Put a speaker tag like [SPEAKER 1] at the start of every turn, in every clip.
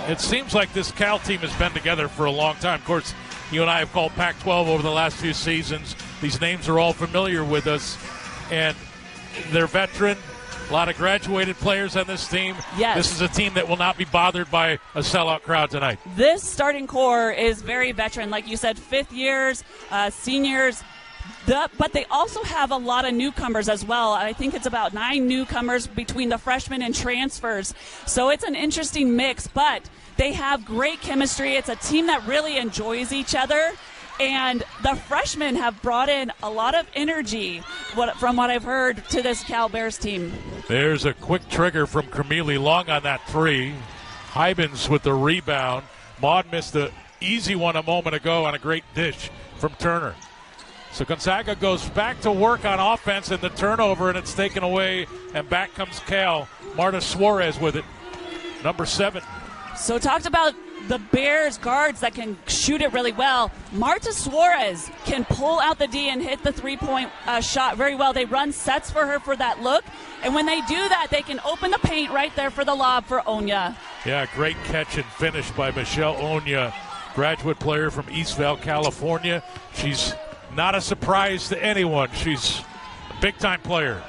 [SPEAKER 1] It seems like this Cal team has been together for a long time. Of course, you and I have called Pac-12 over the last few seasons. These names are all familiar with us, and they're veteran. A lot of graduated players on this team.
[SPEAKER 2] Yes.
[SPEAKER 1] This is a team that will not be bothered by a sellout crowd tonight.
[SPEAKER 2] This starting core is very veteran. Like you said, fifth years, seniors. But they also have a lot of newcomers as well. I think it's about 9 newcomers between the freshmen and transfers. So it's an interesting mix, but they have great chemistry. It's a team that really enjoys each other. And the freshmen have brought in a lot of energy, from what I've heard, to this Cal Bears team.
[SPEAKER 1] There's a quick trigger from Krimili, long on that three. Hybens with the rebound. Maud missed the easy one a moment ago on a great dish from Turner. So Gonzaga goes back to work on offense and the turnover, and it's taken away, and back comes Cal. Marta Suárez with it, number 7.
[SPEAKER 2] So talked about the Bears guards that can shoot it really well. Marta Suárez can pull out the D and hit the three-point shot very well. They run sets for her for that look, and when they do that, they can open the paint right there for the lob for Ioanna.
[SPEAKER 1] Yeah, great catch and finish by Michelle Ioanna, graduate player from Eastvale, California. She's not a surprise to anyone. She's a big-time player.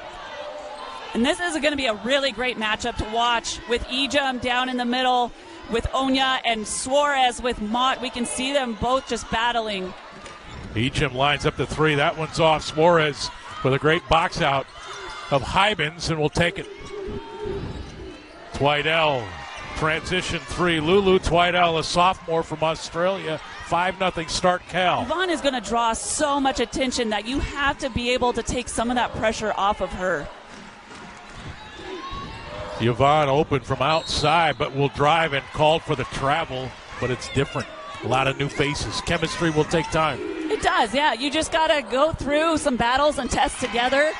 [SPEAKER 2] And this is going to be a really great matchup to watch with Ejim down in the middle with Ioanna and Suárez with Mott. We can see them both just battling.
[SPEAKER 1] Ejim lines up the three. That one's off. Suárez with a great box out of Hybens, and will take it. Twidell, transition three. Lulu Twidell, a sophomore from Australia. 5-0 start Cal.
[SPEAKER 2] Yvonne is going to draw so much attention that you have to be able to take some of that pressure off of her.
[SPEAKER 1] Yvonne open from outside, but will drive and called for the travel, but it's different. A lot of new faces. Chemistry will take time.
[SPEAKER 2] It does, yeah. You just got to go through some battles and tests together.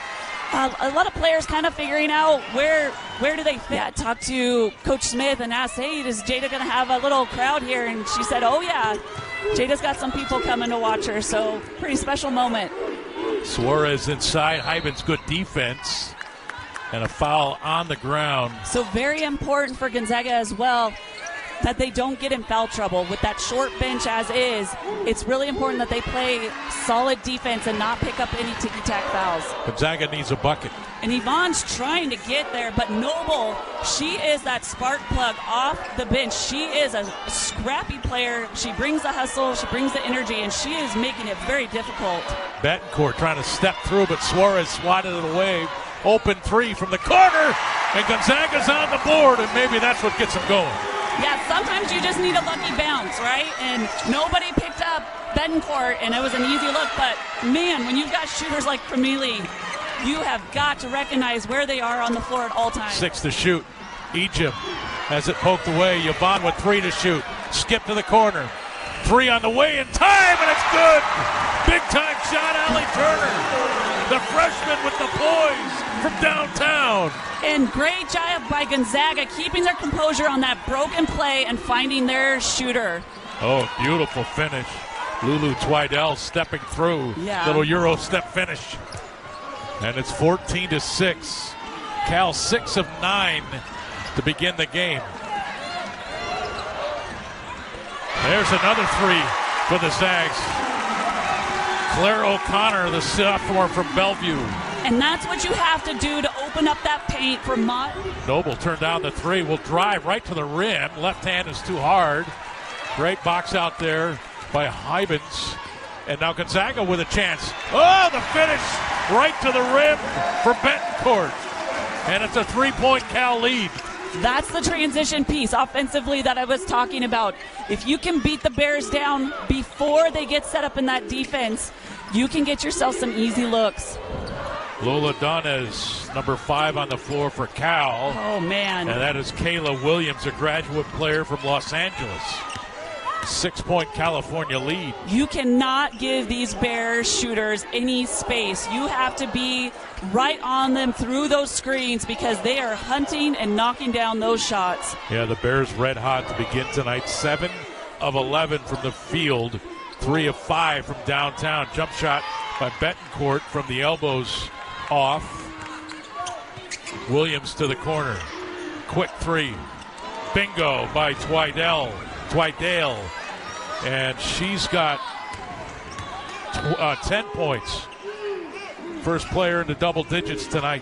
[SPEAKER 2] A lot of players kind of figuring out where do they fit. Yeah, talked to Coach Smith and asked, hey, is Jada going to have a little crowd here? And she said, oh, yeah. Jada's got some people coming to watch her, so pretty special moment.
[SPEAKER 1] Suárez inside. Hybens, good defense. And a foul on the ground.
[SPEAKER 2] So very important for Gonzaga as well that they don't get in foul trouble with that short bench as is. It's really important that they play solid defense and not pick up any ticky-tack fouls.
[SPEAKER 1] Gonzaga needs a bucket.
[SPEAKER 2] And Yvonne's trying to get there, but Noble, she is that spark plug off the bench. She is a scrappy player. She brings the hustle, she brings the energy, and she is making it very difficult.
[SPEAKER 1] Betancourt trying to step through, but Suárez swatted it away. Open three from the corner, and Gonzaga's on the board, and maybe that's what gets them going.
[SPEAKER 2] Yeah, sometimes you just need a lucky bounce, right? And nobody picked up Betancourt, and it was an easy look. But, man, when you've got shooters like Krimili, you have got to recognize where they are on the floor at all times.
[SPEAKER 1] 6 to shoot. Egypt has it poked away. Yvonne with 3 to shoot. Skip to the corner. 3 on the way in time, and it's good. Big-time shot, Allie Turner. The freshman with the poise from downtown.
[SPEAKER 2] And great job by Gonzaga keeping their composure on that broken play and finding their shooter.
[SPEAKER 1] Oh, beautiful finish. Lulu Twidell stepping through.
[SPEAKER 2] Yeah.
[SPEAKER 1] Little Euro step finish. And it's 14 to 6. Cal 6 of 9 to begin the game. There's another 3 for the Zags. Claire O'Connor, the sophomore from Bellevue.
[SPEAKER 2] And that's what you have to do to open up that paint for Mott.
[SPEAKER 1] Noble turned down the 3, will drive right to the rim. Left hand is too hard. Great box out there by Hybens. And now Gonzaga with a chance. Oh, the finish right to the rim for Betancourt. And it's a 3-point Cal lead.
[SPEAKER 2] That's the transition piece offensively that I was talking about. If you can beat the Bears down before they get set up in that defense, you can get yourself some easy looks.
[SPEAKER 1] Lola Donez, number 5 on the floor for Cal.
[SPEAKER 2] Oh, man.
[SPEAKER 1] And that is Kayla Williams, a graduate player from Los Angeles. 6-point California lead.
[SPEAKER 2] You cannot give these Bears shooters any space. You have to be right on them through those screens because they are hunting and knocking down those shots.
[SPEAKER 1] Yeah, the Bears red hot to begin tonight. 7 of 11 from the field. 3 of 5 from downtown. Jump shot by Betancourt from the elbows off. Williams to the corner. Quick 3. Bingo by Twydale. And she's got 10 points. First player into double digits tonight.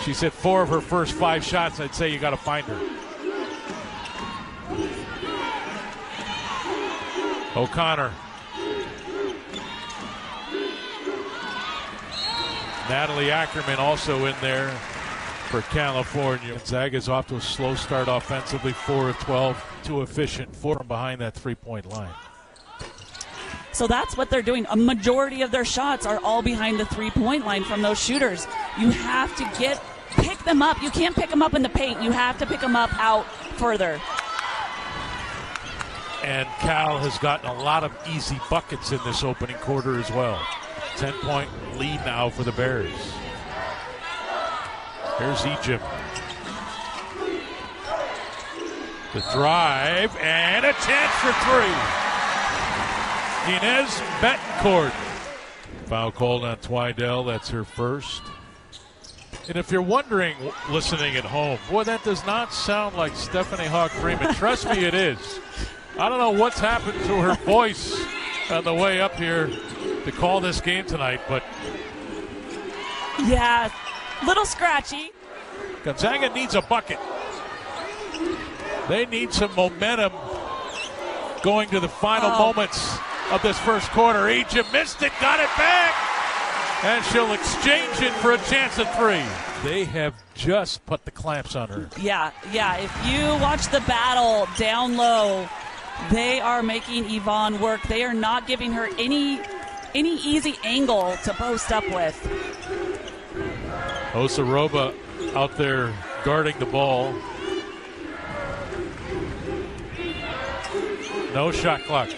[SPEAKER 1] She's hit 4 of her first 5 shots. I'd say you got to find her. O'Connor. Natalie Ackerman also in there for California. Gonzaga's off to a slow start offensively, 4 of 12, too efficient, 4 from behind that three-point line.
[SPEAKER 2] So that's what they're doing. A majority of their shots are all behind the three-point line from those shooters. You have to pick them up. You can't pick them up in the paint. You have to pick them up out further.
[SPEAKER 1] And Cal has gotten a lot of easy buckets in this opening quarter as well. 10-point lead now for the Bears. Here's Egypt. The drive and a chance for 3. Inez Betancourt. Foul called on Twydale. That's her first. And if you're wondering, listening at home, boy, that does not sound like Stephanie Hawk-Freeman. Trust me, it is. I don't know what's happened to her voice on the way up here to call this game tonight, but
[SPEAKER 2] yeah, little scratchy.
[SPEAKER 1] Gonzaga needs a bucket. They need some momentum going to the final moments of this first quarter. Egypt missed it, got it back, and she'll exchange it for a chance at 3. They have just put the clamps on her.
[SPEAKER 2] Yeah. If you watch the battle down low, they are making Yvonne work. They are not giving her any easy angle to post up with.
[SPEAKER 1] Osarova out there guarding the ball. No shot clock.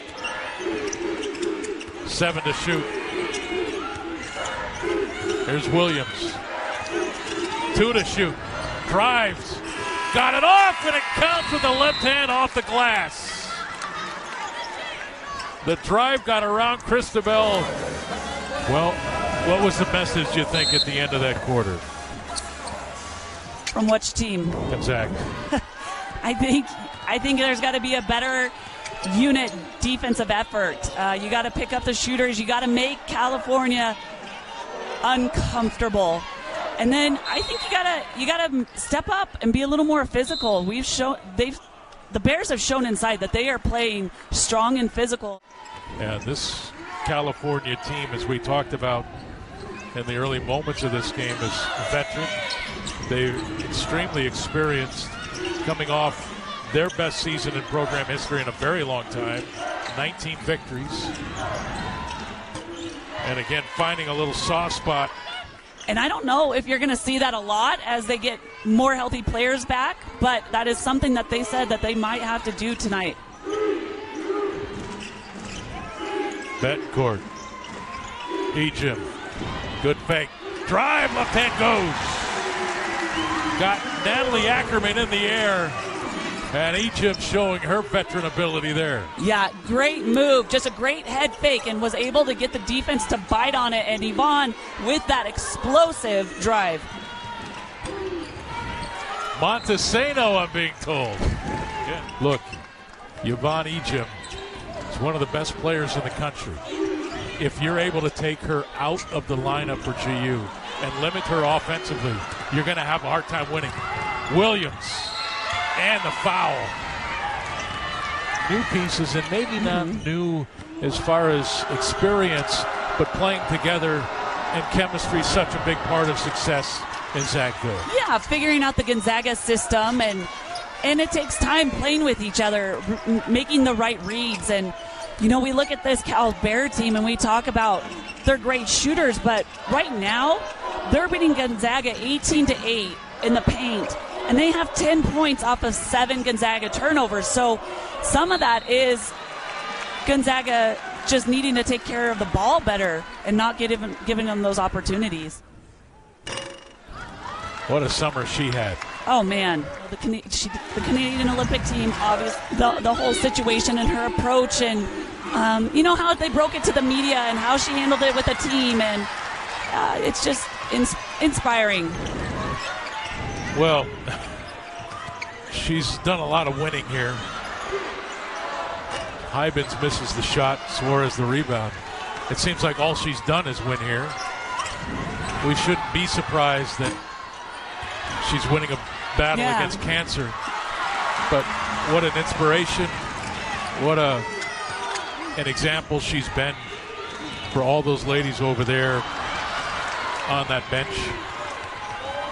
[SPEAKER 1] 7 to shoot. Here's Williams. 2 to shoot. Drives. Got it off, and it counts with the left hand off the glass. The drive got around Christabel. Well, what was the message, you think, at the end of that quarter?
[SPEAKER 2] From which team?
[SPEAKER 1] Gonzaga.
[SPEAKER 2] I think there's got to be a better unit defensive effort. You got to pick up the shooters. You got to make California uncomfortable. And then I think you gotta step up and be a little more physical. The Bears have shown inside that they are playing strong and physical.
[SPEAKER 1] And this California team, as we talked about in the early moments of this game, is veteran. They're extremely experienced, coming off their best season in program history in a very long time, 19 victories. And again, finding a little soft spot.
[SPEAKER 2] And I don't know if you're going to see that a lot as they get more healthy players back, but that is something that they said that they might have to do tonight.
[SPEAKER 1] Betancourt. Egypt. Good fake. Drive, left hand goes. Got Natalie Ackerman in the air. And Egypt showing her veteran ability there.
[SPEAKER 2] Yeah, great move. Just a great head fake, and was able to get the defense to bite on it. And Yvonne with that explosive drive.
[SPEAKER 1] Montesano, I'm being told. Yeah. Look, Yvonne Egypt is one of the best players in the country. If you're able to take her out of the lineup for GU and limit her offensively, you're going to have a hard time winning. Williams. And the foul. New pieces, and maybe not new as far as experience, but playing together and chemistry is such a big part of success in Zagville.
[SPEAKER 2] Yeah, figuring out the Gonzaga system, and it takes time playing with each other, making the right reads. And, we look at this Cal Bear team and we talk about they're great shooters, but right now they're beating Gonzaga 18-8 in the paint. And they have 10 points off of 7 Gonzaga turnovers. So some of that is Gonzaga just needing to take care of the ball better and not giving them those opportunities.
[SPEAKER 1] What a summer she had.
[SPEAKER 2] Oh, man. The Canadian Olympic team, obviously, the whole situation and her approach, and how they broke it to the media and how she handled it with the team. And it's just inspiring.
[SPEAKER 1] Well, she's done a lot of winning here. Hybens misses the shot. Suárez the rebound. It seems like all she's done is win here. We shouldn't be surprised that she's winning a battle against cancer. But what an inspiration. What an example she's been for all those ladies over there on that bench.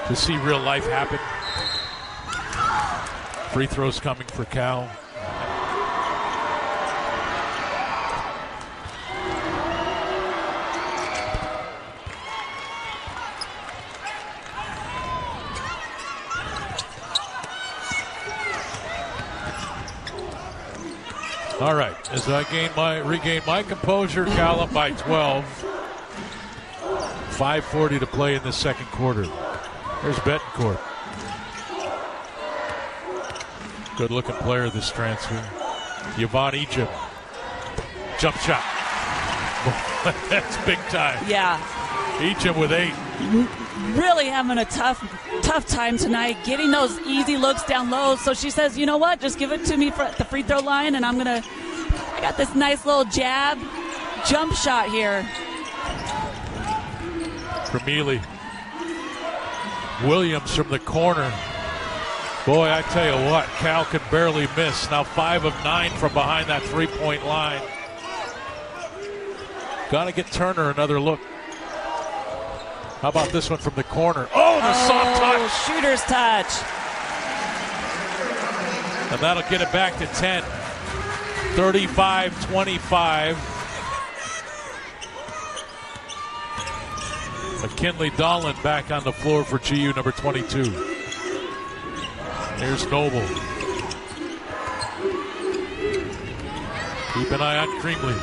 [SPEAKER 1] To see real life happen. Free throws coming for Cal. All right, as I regain my composure, Cal up by 12. 5:40 to play in the second quarter. There's Betancourt. Good-looking player, this transfer. Yvonne Egypt. Jump shot. That's big time.
[SPEAKER 2] Yeah.
[SPEAKER 1] Egypt with 8.
[SPEAKER 2] Really having a tough time tonight, getting those easy looks down low. So she says, you know what, just give it to me at the free throw line, and I got this nice little jab jump shot here.
[SPEAKER 1] Krimili. Williams from the corner. Boy, I tell you what, Cal can barely miss. Now 5 of 9 from behind that three-point line. Got to get Turner another look. How about this one from the corner? Oh, the soft touch.
[SPEAKER 2] Shooter's touch.
[SPEAKER 1] And that'll get it back to 10. 35-25. McKinley Dolan back on the floor for GU, number 22. Here's Noble. Keep an eye on Krimili.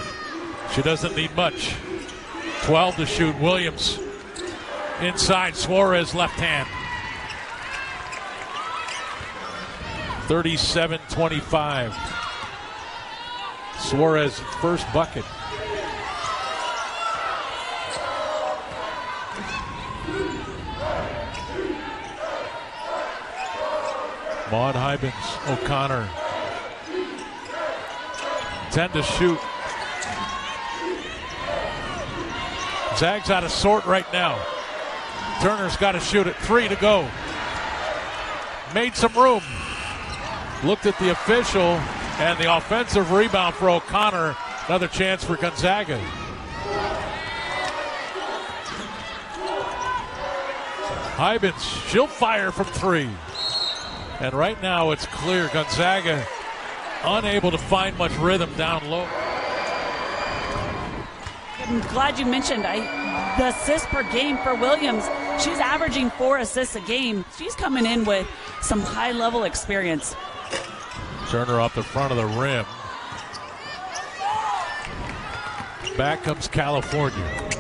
[SPEAKER 1] She doesn't need much. 12 to shoot. Williams inside. Suárez left hand. 37-25. Suárez first bucket. Maud Hybens, O'Connor. 10 to shoot. Zags out of sort right now. Turner's got to shoot it. 3 to go. Made some room. Looked at the official, and the offensive rebound for O'Connor. Another chance for Gonzaga. Hybens, she'll fire from 3. And right now it's clear Gonzaga unable to find much rhythm down low.
[SPEAKER 2] I'm glad you mentioned the assists per game for Williams. She's averaging 4 assists a game. She's coming in with some high-level experience.
[SPEAKER 1] Turner off the front of the rim. Back comes California.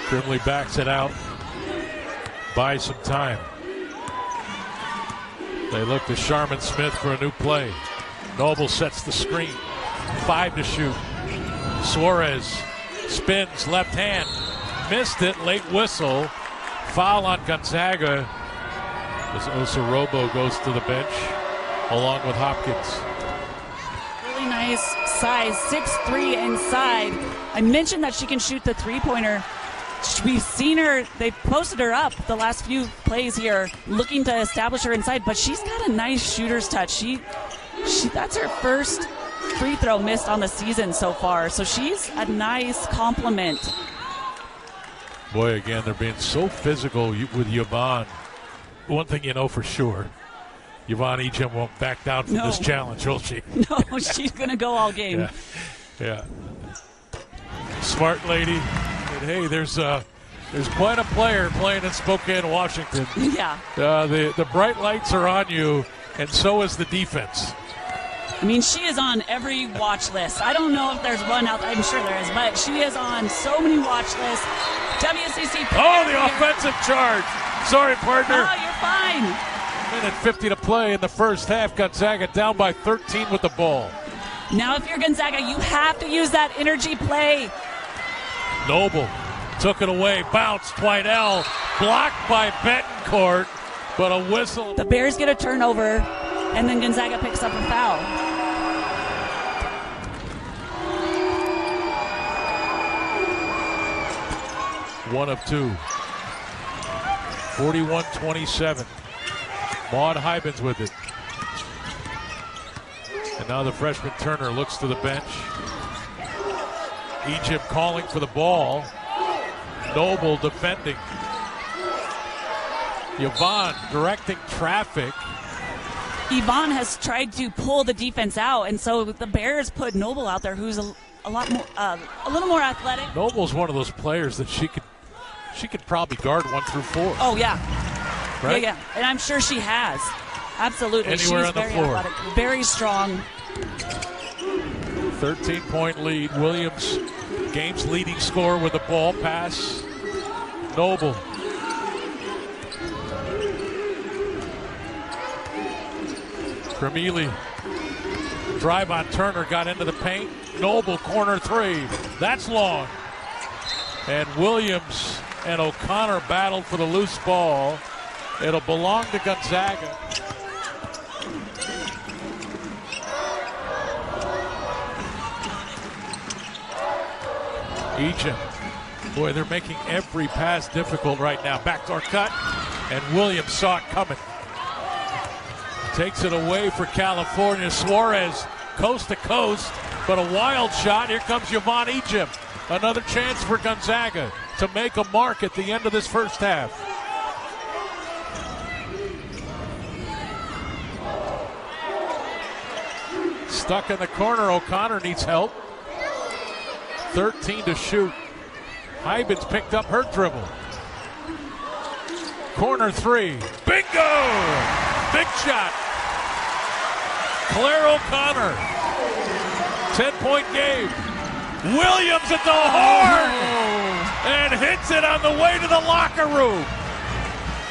[SPEAKER 1] Krimili backs it out. Buys some time. They look to Sharman Smith for a new play. Noble sets the screen. 5 to shoot. Suárez spins left hand. Missed it. Late whistle. Foul on Gonzaga. As Osorobo goes to the bench along with Hopkins.
[SPEAKER 2] Really nice size. 6'3" inside. I mentioned that she can shoot the three-pointer. We've seen her, they posted her up the last few plays here, looking to establish her inside, but she's got a nice shooter's touch. She that's her first free throw missed on the season so far, so she's a nice compliment.
[SPEAKER 1] Boy, again, they're being so physical with Yvonne. One thing you know for sure, Yvonne Ejim won't back down from this challenge, will she?
[SPEAKER 2] No, she's going to go all game.
[SPEAKER 1] Yeah. Smart lady. And hey, there's quite a player playing in Spokane, Washington.
[SPEAKER 2] Yeah.
[SPEAKER 1] The bright lights are on you, and so is the defense.
[SPEAKER 2] I mean, she is on every watch list. I don't know if there's one out there. I'm sure there is, but she is on so many watch lists. WCC.
[SPEAKER 1] Oh, the offensive charge. Sorry, partner.
[SPEAKER 2] Oh, you're fine.
[SPEAKER 1] Minute 50 to play in the first half. Gonzaga down by 13 with the ball.
[SPEAKER 2] Now, if you're Gonzaga, you have to use that energy play.
[SPEAKER 1] Noble took it away, bounced, Twidell, blocked by Betancourt, but a whistle.
[SPEAKER 2] The Bears get a turnover, and then Gonzaga picks up a foul.
[SPEAKER 1] One of two. 41-27. Maud Hybens with it. And now the freshman Turner looks to the bench. Egypt calling for the ball. Noble defending. Yvonne directing traffic.
[SPEAKER 2] Yvonne has tried to pull the defense out, and so the Bears put Noble out there, who's a little more athletic.
[SPEAKER 1] Noble's one of those players that she could probably guard 1 through 4.
[SPEAKER 2] Oh yeah,
[SPEAKER 1] right?
[SPEAKER 2] Yeah, and I'm sure she has. Absolutely,
[SPEAKER 1] Anywhere
[SPEAKER 2] she's
[SPEAKER 1] on the
[SPEAKER 2] very
[SPEAKER 1] floor.
[SPEAKER 2] athletic, very strong.
[SPEAKER 1] 13-point lead. Williams, game's leading scorer with a ball pass. Noble. Krimili. Drive on Turner, got into the paint. Noble, corner three. That's long. And Williams and O'Connor battled for the loose ball. It'll belong to Gonzaga. Egypt. Boy, they're making every pass difficult right now. Backdoor cut, and Williams saw it coming. Takes it away for California. Suárez, coast to coast, but a wild shot. Here comes Yvonne Egypt. Another chance for Gonzaga to make a mark at the end of this first half. Stuck in the corner. O'Connor needs help. 13 to shoot. Hybens picked up her dribble. Corner three. Bingo! Big shot. Claire O'Connor. 10-point game. Williams at the horn and hits it on the way to the locker room.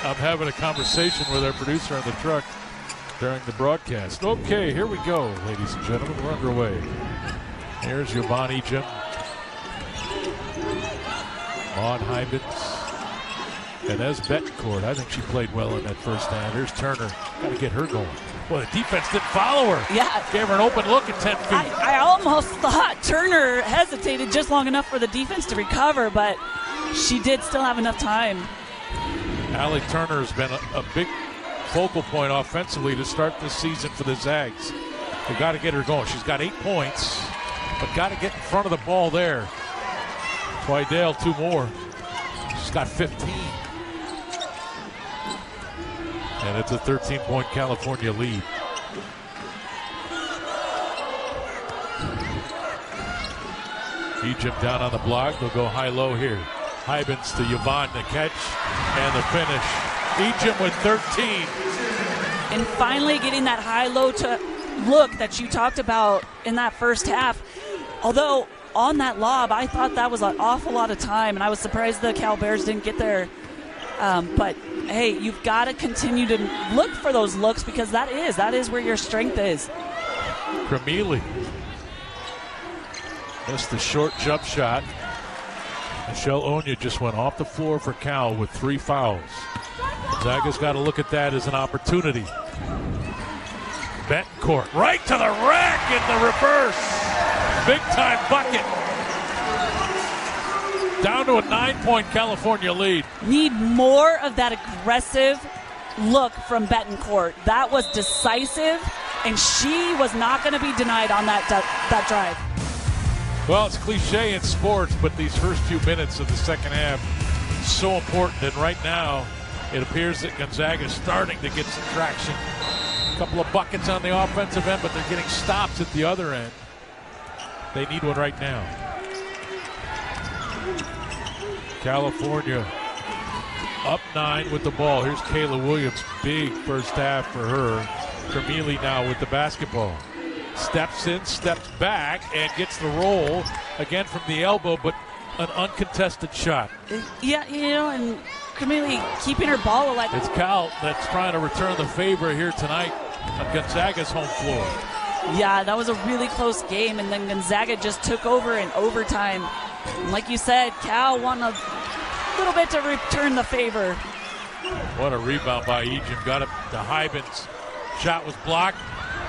[SPEAKER 1] I'm having a conversation with our producer on the truck during the broadcast. Okay, here we go, ladies and gentlemen. We're underway. Here's Yvonne Egypt. Maud Hybens. And as Betancourt, I think she played well in that first half. Here's Turner. Got to get her going. Well, the defense didn't follow her.
[SPEAKER 2] Yeah.
[SPEAKER 1] Gave her an open look at 10 feet.
[SPEAKER 2] I almost thought Turner hesitated just long enough for the defense to recover, but she did still have enough time.
[SPEAKER 1] Allie Turner has been a big focal point offensively to start this season for the Zags. They've got to get her going. She's got 8 points, but got to get in front of the ball there. Twidell, 2 more. She's got 15. And it's a 13-point California lead. Egypt down on the block. They'll go high-low here. Hybens to Yvonne, the catch and the finish. Egypt with 13.
[SPEAKER 2] And finally getting that high-low look that you talked about in that first half. Although on that lob, I thought that was an awful lot of time, and I was surprised the Cal Bears didn't get there. But hey, you've got to continue to look for those looks because that is where your strength is.
[SPEAKER 1] Krimili missed the short jump shot. Michelle Onya just went off the floor for Cal with 3 fouls. Zaga's got to look at that as an opportunity. Betancourt right to the rack in the reverse. Big time bucket. Down to a 9-point California lead.
[SPEAKER 2] Need more of that aggressive look from Betancourt. That was decisive, and she was not going to be denied on that drive.
[SPEAKER 1] Well, it's cliche in sports, but these first few minutes of the second half so important. And right now, it appears that Gonzaga is starting to get some traction. A couple of buckets on the offensive end, but they're getting stops at the other end. They need one right now. California up 9 with the ball. Here's Kayla Williams. Big first half for her. Krimili now with the basketball. Steps in, steps back, and gets the roll again from the elbow, but an uncontested shot.
[SPEAKER 2] Yeah, and Krimili keeping her ball alive.
[SPEAKER 1] It's Cal that's trying to return the favor here tonight on Gonzaga's home floor.
[SPEAKER 2] Yeah, that was a really close game, and then Gonzaga just took over in overtime. And like you said, Cal won a little bit to return the favor.
[SPEAKER 1] What a rebound by Egypt. Got it to Hybens. Shot was blocked.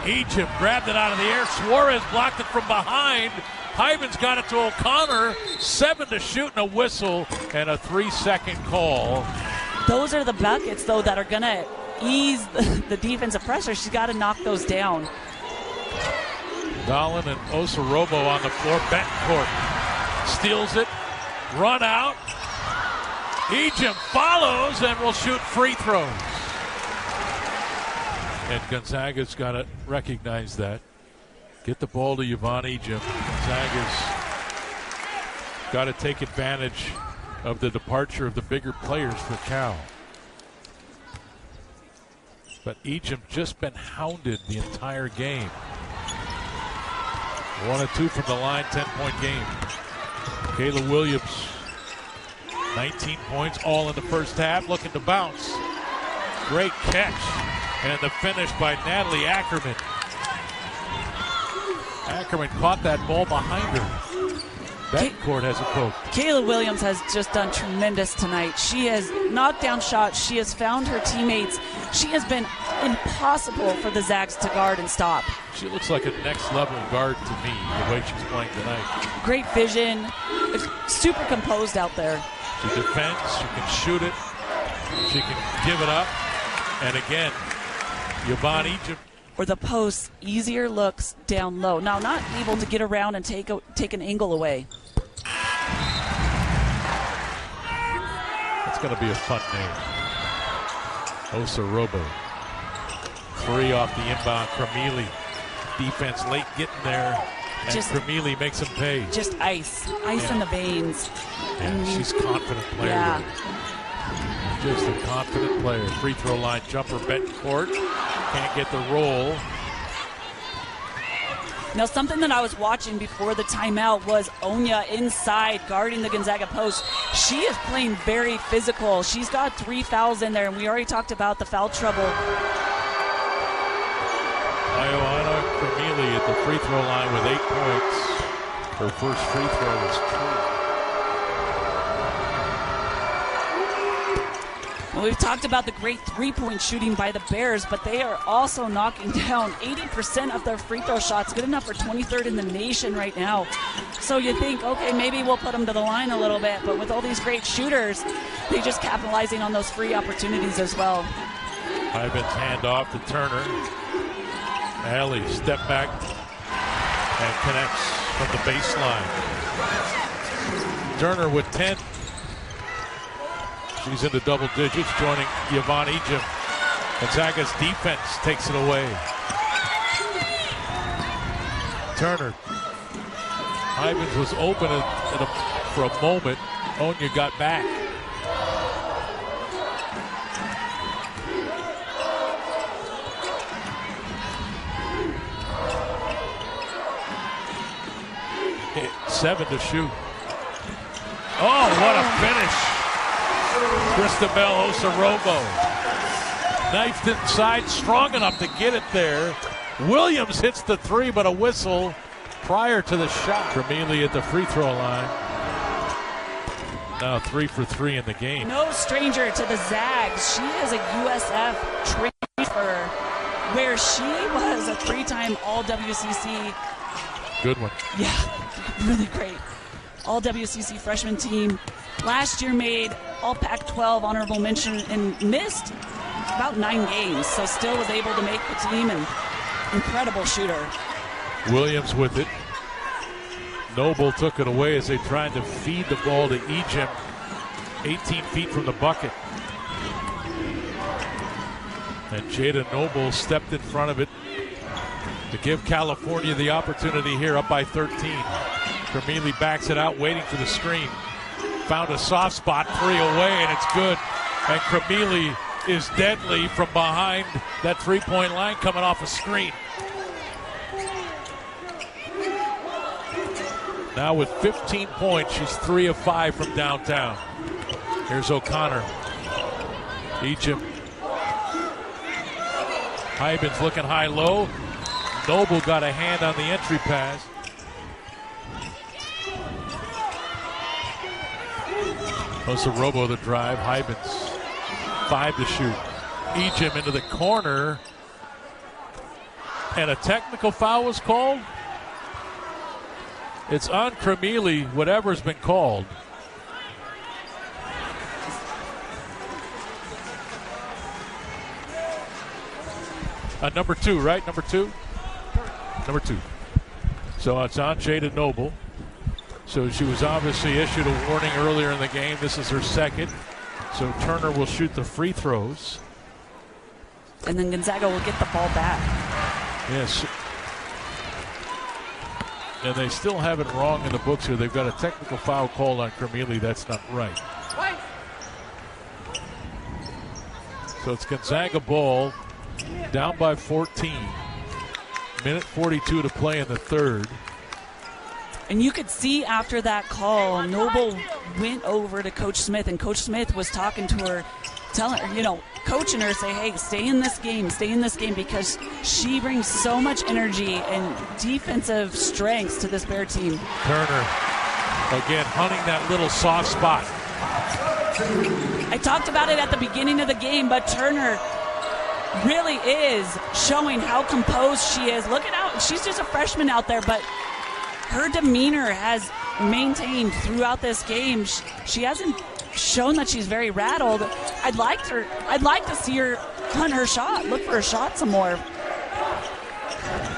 [SPEAKER 1] Egypt grabbed it out of the air. Suárez blocked it from behind. Hybens got it to O'Connor. 7 to shoot and a whistle and a 3-second call.
[SPEAKER 2] Those are the buckets, though, that are going to ease the defensive pressure. She's got to knock those down.
[SPEAKER 1] Dolan and Osarobo on the floor. Betancourt steals it. Run out. Egypt follows and will shoot free throws. And Gonzaga's got to recognize that. Get the ball to Ioanna Egypt. Gonzaga's got to take advantage of the departure of the bigger players for Cal. But Egypt just been hounded the entire game. 1 of 2 from the line, 10-point game. Kayla Williams, 19 points, all in the first half, looking to bounce. Great catch. And the finish by Natalie Ackerman. Ackerman caught that ball behind her. Betancourt has a poke.
[SPEAKER 2] Kayla Williams has just done tremendous tonight. She has knocked down shots. She has found her teammates. She has been impossible for the Zags to guard and stop.
[SPEAKER 1] She looks like a next-level guard to me, the way she's playing tonight.
[SPEAKER 2] Great vision. Super composed out there.
[SPEAKER 1] She defends. She can shoot it. She can give it up. And again, Ioanna Egypt.
[SPEAKER 2] Or the post, easier looks down low. Now, not able to get around and take an angle away.
[SPEAKER 1] That's going to be a fun name. Osarobo. 3 off the inbound. Krimili. Defense late getting there. And Krimili makes them pay.
[SPEAKER 2] Just ice in the veins.
[SPEAKER 1] Yeah, she's a confident player.
[SPEAKER 2] Yeah.
[SPEAKER 1] Just a confident player. Free throw line jumper, Betancourt. Can't get the roll.
[SPEAKER 2] Now, something that I was watching before the timeout was Onya inside guarding the Gonzaga post. She is playing very physical. She's got 3 fouls in there, and we already talked about the foul trouble.
[SPEAKER 1] Ioanna Krimili at the free throw line with 8 points. Her first free throw was true.
[SPEAKER 2] Well, we've talked about the great three-point shooting by the Bears, but they are also knocking down 80% of their free throw shots, good enough for 23rd in the nation right now. So you think, okay, maybe we'll put them to the line a little bit, but with all these great shooters, they just capitalizing on those free opportunities as well.
[SPEAKER 1] Hybens hand off to Turner. Alley step back and connects from the baseline. Turner with 10. She's into double digits, joining Ioanna Egypt. Gonzaga's defense takes it away. Turner. Hybens was open for a moment. Onya got back. Hit 7 to shoot. Oh, what a finish. Cristobal Osarobo. Knifed inside, strong enough to get it there. Williams hits the 3, but a whistle prior to the shot. Krimili at the free throw line. Now 3 for 3 in the game.
[SPEAKER 2] No stranger to the Zags. She is a USF transfer where she was a 3-time All-WCC.
[SPEAKER 1] Good one.
[SPEAKER 2] Yeah, really great. All-WCC freshman team. Last year made All Pac-12 honorable mention and missed about 9 games, so still was able to make the team, and incredible shooter.
[SPEAKER 1] Williams with it. Noble took it away as they tried to feed the ball to Egypt. 18 feet from the bucket. And Jada Noble stepped in front of it to give California the opportunity here, up by 13. Krimili backs it out, waiting for the screen. Found a soft spot, 3 away, and it's good. And Krimili is deadly from behind that three-point line, coming off a screen. Now with 15 points, she's 3 of 5 from downtown. Here's O'Connor. Egypt. Hybens looking high-low. Noble got a hand on the entry pass. Goes to Robo the drive. Hybens 5 to shoot. Egypt into the corner. And a technical foul was called. It's on Krimili, whatever's been called. Number 2, right? Number 2? Number 2. So it's on Jada Noble. So she was obviously issued a warning earlier in the game. This is her second. So Turner will shoot the free throws.
[SPEAKER 2] And then Gonzaga will get the ball back.
[SPEAKER 1] Yes. And they still have it wrong in the books here. They've got a technical foul called on Krimili. That's not right. So it's Gonzaga ball, down by 14. Minute 42 to play in the third.
[SPEAKER 2] And you could see after that call, Noble went over to Coach Smith, and Coach Smith was talking to her, telling her, coaching her, say, hey, stay in this game, because she brings so much energy and defensive strengths to this Bear team.
[SPEAKER 1] Turner, again, hunting that little soft spot.
[SPEAKER 2] I talked about it at the beginning of the game, but Turner really is showing how composed she is. Look at how she's just a freshman out there, but her demeanor has maintained throughout this game. She hasn't shown that she's very rattled. I'd like to see her hunt her shot, look for her shot some more.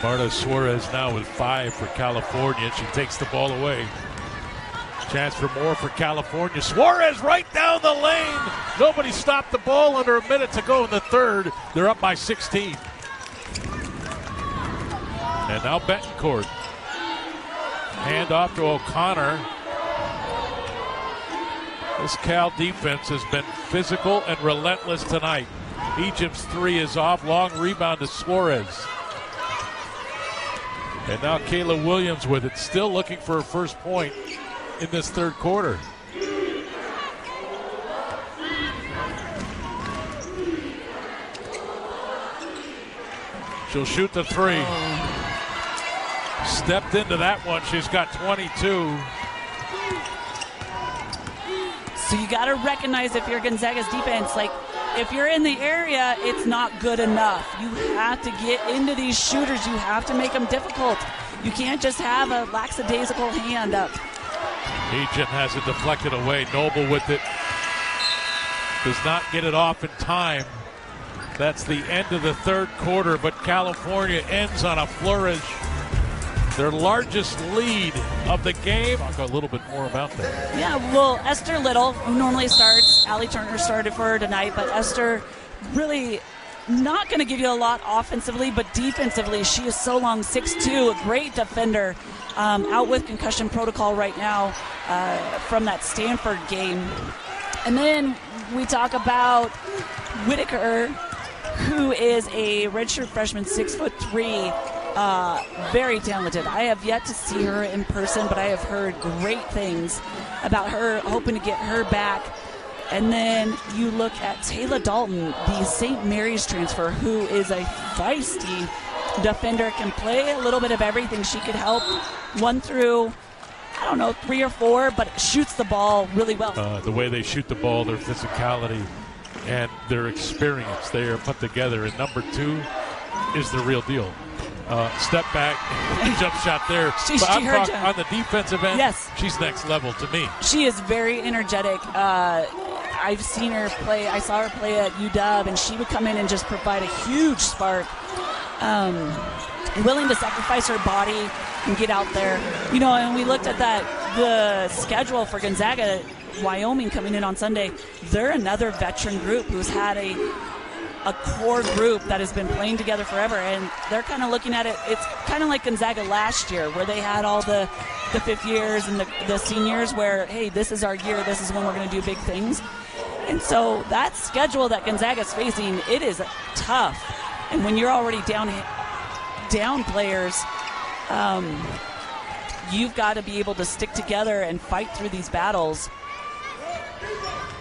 [SPEAKER 1] Marta Suárez now with 5 for California. She takes the ball away. Chance for more for California. Suárez right down the lane. Nobody stopped the ball under a minute to go in the third. They're up by 16. And now Betancourt. Hand off to O'Connor. This Cal defense has been physical and relentless tonight. Egypt's 3 is off. Long rebound to Suárez. And now Kayla Williams with it. Still looking for her first point in this third quarter. She'll shoot the 3. Stepped into that one. She's got 22.
[SPEAKER 2] So you got to recognize if you're Gonzaga's defense, like if you're in the area, it's not good enough. You have to get into these shooters. You have to make them difficult. You can't just have a lackadaisical hand up.
[SPEAKER 1] Egypt has it deflected away. Noble with it. Does not get it off in time. That's the end of the third quarter, but California ends on a flourish. Their largest lead of the game. I'll go a little bit more about that.
[SPEAKER 2] Yeah, well, Esther Little, who normally starts, Allie Turner started for her tonight, but Esther really not going to give you a lot offensively, but defensively, she is so long, 6'2", a great defender, out with concussion protocol right now from that Stanford game. And then we talk about Whitaker, who is a redshirt freshman, 6'3", very talented. I have yet to see her in person, but I have heard great things about her, hoping to get her back. And then you look at Taylor Dalton, the St. Mary's transfer, who is a feisty defender, can play a little bit of everything. She could help 1 through, 3 or 4, but shoots the ball really well.
[SPEAKER 1] The way they shoot the ball, their physicality, and their experience, they are put together. And number 2 is the real deal. Step back, jump shot there. On the defensive end,
[SPEAKER 2] yes,
[SPEAKER 1] she's next level to me.
[SPEAKER 2] She is very energetic. I've seen her play. I saw her play at UW, and she would come in and just provide a huge spark. Willing to sacrifice her body and get out there. And we looked at the schedule for Gonzaga, Wyoming coming in on Sunday. They're another veteran group who's had a core group that has been playing together forever, and they're kind of looking at it. It's kind of like Gonzaga last year, where they had all the fifth years and the seniors, where, hey, this is our year, this is when we're going to do big things. And so that schedule that Gonzaga's facing, it is tough. And when you're already down players, you've got to be able to stick together and fight through these battles.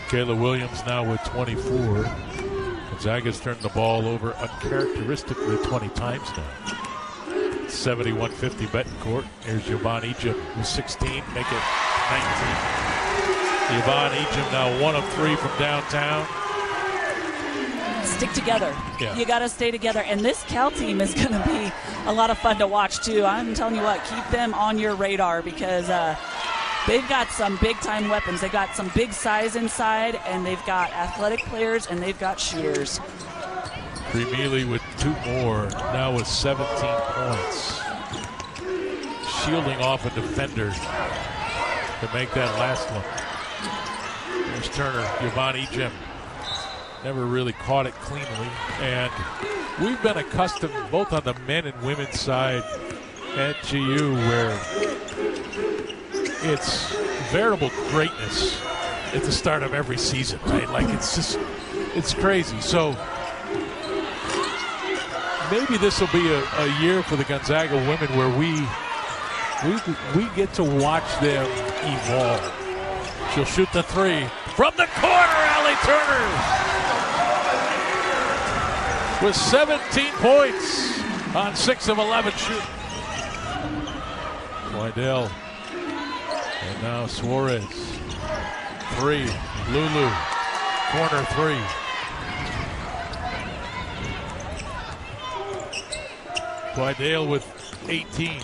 [SPEAKER 1] Kayla Williams now with 24. Gonzaga's turned the ball over uncharacteristically 20 times now. 71-50 Betancourt. Here's Jovan Egypt with 16, make it 19. Yvonne Ejim now 1 of 3 from downtown.
[SPEAKER 2] Stick together.
[SPEAKER 1] Yeah.
[SPEAKER 2] You got to stay together. And this Cal team is going to be a lot of fun to watch, too. I'm telling you what, keep them on your radar because they've got some big-time weapons. They've got some big size inside, and they've got athletic players, and they've got shooters.
[SPEAKER 1] Krimili with 2 more, now with 17 points. Shielding off a defender to make that last one. There's Turner, Yvonne Ejim. Never really caught it cleanly. And we've been accustomed, both on the men and women's side at GU, where it's veritable greatness at the start of every season, right? Like it's crazy. So maybe this will be a year for the Gonzaga women where we get to watch them evolve. She'll shoot the 3 from the corner. Allie Turner with 17 points on 6 of 11 shooting. Wydell. And now Suárez. 3. Lulu. Corner 3. Wydell with 18.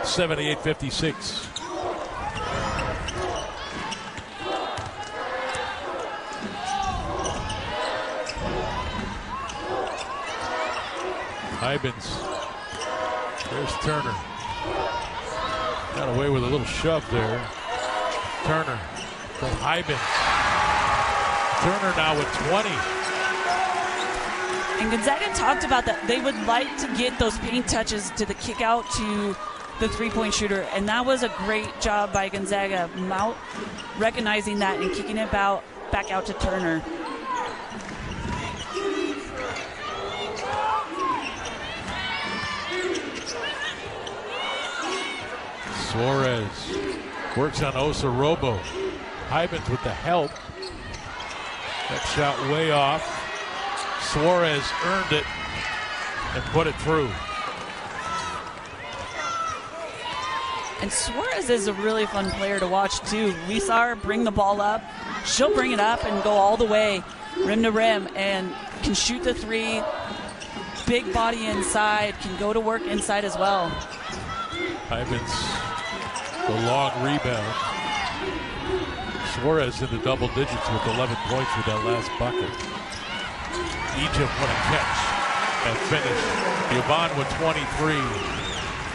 [SPEAKER 1] 78-56. Hybens. There's Turner. Got away with a little shove there. Turner from Hybens. Turner now with 20.
[SPEAKER 2] And Gonzaga talked about that. They would like to get those paint touches to the kick out to the three-point shooter. And that was a great job by Gonzaga, recognizing that and kicking it back out to Turner.
[SPEAKER 1] Suárez works on Osorobo. Hybens with the help. That shot way off. Suárez earned it and put it through.
[SPEAKER 2] And Suárez is a really fun player to watch, too. We saw her bring the ball up. She'll bring it up and go all the way, rim to rim, and can shoot the 3. Big body inside, can go to work inside as well.
[SPEAKER 1] Hybens, the long rebound. Suárez in the double digits with 11 points with that last bucket. Ejim, what a catch and finish. Yvonne with 23.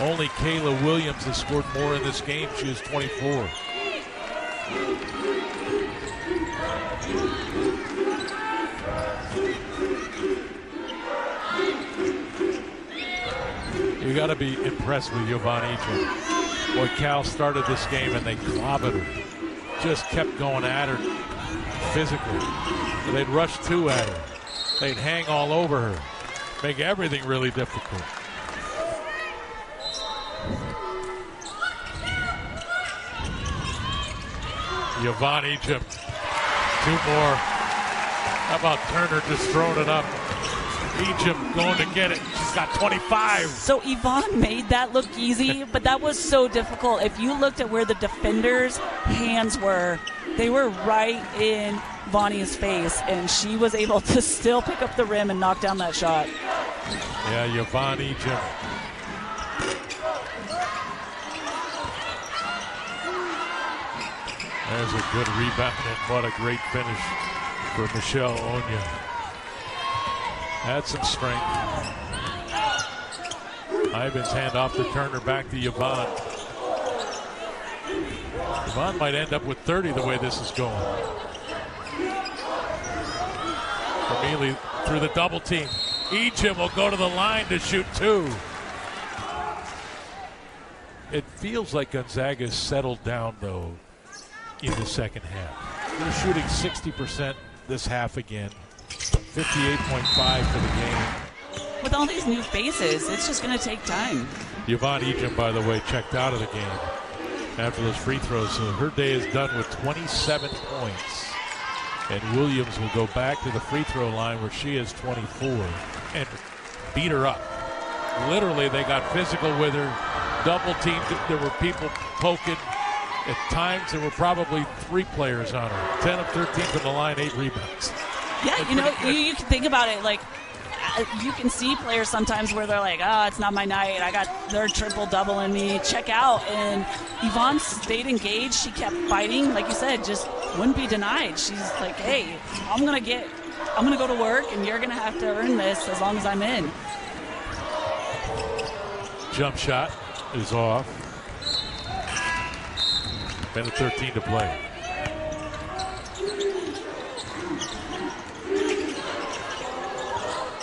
[SPEAKER 1] Only Kayla Williams has scored more in this game. She is 24. You got to be impressed with Yvonne Ejim. Boy, Cal started this game and they clobbered her. Just kept going at her physically. They'd rush 2 at her. They'd hang all over her. Make everything really difficult. Yvonne Ejim. 2 more. How about Turner just throwing it up? Ejim going to get it. She's got 25.
[SPEAKER 2] So Yvonne made that look easy, but that was so difficult. If you looked at where the defenders' hands were, they were right in Vonnie's face, and she was able to still pick up the rim and knock down that shot.
[SPEAKER 1] Yeah, Yvonne Ejim. There's a good rebound, and what a great finish for Michelle Onya. Had some strength. Hybens hand off to Turner, back to Yvonne. Yvonne might end up with 30 the way this is going. Krimili through the double team. Ejim will go to the line to shoot 2. It feels like Gonzaga's settled down, though, in the second half. They're shooting 60% this half again. 58.5 for the game.
[SPEAKER 2] With all these new faces, it's just going to take time.
[SPEAKER 1] Yvonne Ejim, by the way, checked out of the game after those free throws. So her day is done with 27 points. And Williams will go back to the free throw line where she is 24 and beat her up. Literally, they got physical with her, double teamed. There were people poking, At times, there were probably 3 players on her. 10 of 13 from the line, 8 rebounds.
[SPEAKER 2] Yeah, you can think about it. Like, you can see players sometimes where they're like, it's not my night. I got their triple-double in me. Check out. And Yvonne stayed engaged. She kept fighting. Like you said, just wouldn't be denied. She's like, hey, I'm going to go to work, and you're going to have to earn this as long as I'm in.
[SPEAKER 1] Jump shot is off. Minute 13 to play.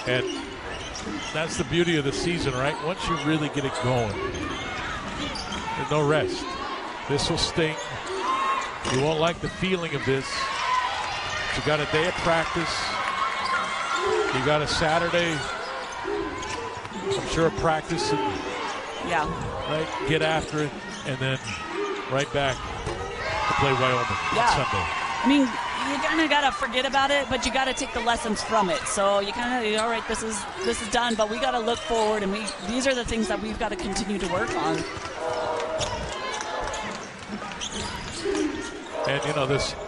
[SPEAKER 1] And that's the beauty of the season, right? Once you really get it going, there's no rest. This will sting. You won't like the feeling of this. You got a day of practice. You got a Saturday, I'm sure, of practice.
[SPEAKER 2] Yeah.
[SPEAKER 1] Right? Get after it, and then right back to play Wyoming on Sunday.
[SPEAKER 2] I mean, you kind of got to forget about it, but you got to take the lessons from it. So you kind of, all right, this is done, but we got to look forward, and these are the things that we've got to continue to work on.
[SPEAKER 1] And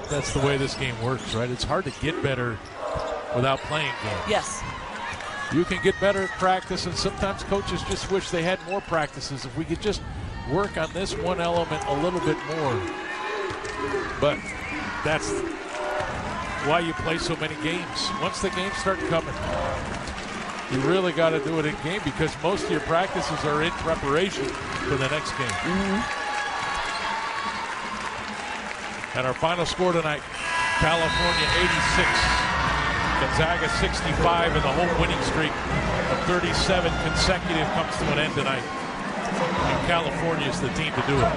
[SPEAKER 1] that's the way this game works, right? It's hard to get better without playing games.
[SPEAKER 2] Yes.
[SPEAKER 1] You can get better at practice, and sometimes coaches just wish they had more practices. If we could just work on this one element a little bit more. But that's why you play so many games. Once the games start coming, you really got to do it in game, because most of your practices are in preparation for the next game.
[SPEAKER 2] Mm-hmm.
[SPEAKER 1] And our final score tonight, California 86, Gonzaga 65, and the home winning streak of 37 consecutive comes to an end tonight. And California is the team to do it.